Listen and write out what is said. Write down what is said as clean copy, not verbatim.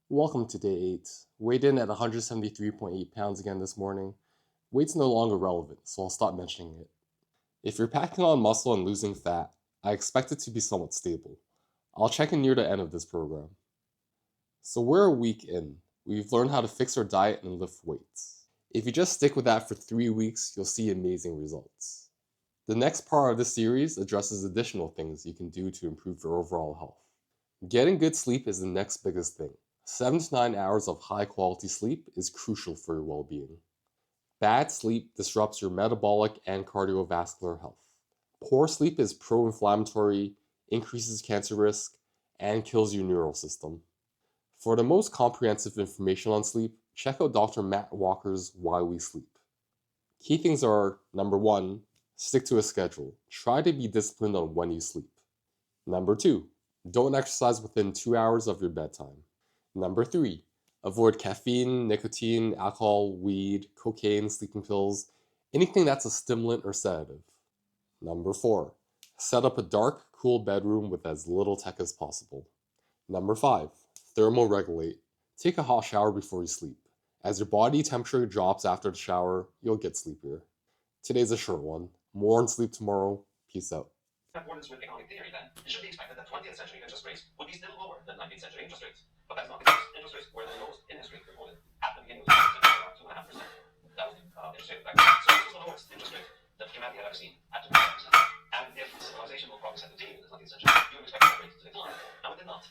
Welcome to day 8. Weighed in at 173.8 pounds again this morning. Weight's no longer relevant, so I'll stop mentioning it. If you're packing on muscle and losing fat, I expect it to be somewhat stable. I'll check in near the end of this program. So we're a week in. We've learned how to fix our diet and lift weights. If you just stick with that for 3 weeks, you'll see amazing results. The next part of this series addresses additional things you can do to improve your overall health. Getting good sleep is the next biggest thing. 7 to 9 hours of high quality sleep is crucial for your well-being. Bad sleep disrupts your metabolic and cardiovascular health. Poor sleep is pro-inflammatory, increases cancer risk, and kills your neural system. For the most comprehensive information on sleep, check out Dr. Matt Walker's Why We Sleep. Key things are: number 1, stick to a schedule. Try to be disciplined on when you sleep. Number 2, don't exercise within 2 hours of your bedtime. Number 3, avoid caffeine, nicotine, alcohol, weed, cocaine, sleeping pills, anything that's a stimulant or sedative. Number 4, set up a dark, cool bedroom with as little tech as possible. Number 5, thermoregulate. Take a hot shower before you sleep. As your body temperature drops after the shower, you'll get sleepier. Today's a short one. More on sleep tomorrow. Peace out. In accordance with economic theory, then, it should be expected that 20th century interest rates would be still lower than 19th century interest rates. But that's not the case. Interest rates were the lowest in history recorded at the beginning of the 20th century, around 2.5%. That was the interest rate back then. So this was the lowest interest rate that humanity had ever seen, at 2.5%. And if civilizational progress had continued in the 20th century, you would expect that rate to decline. Now it did not.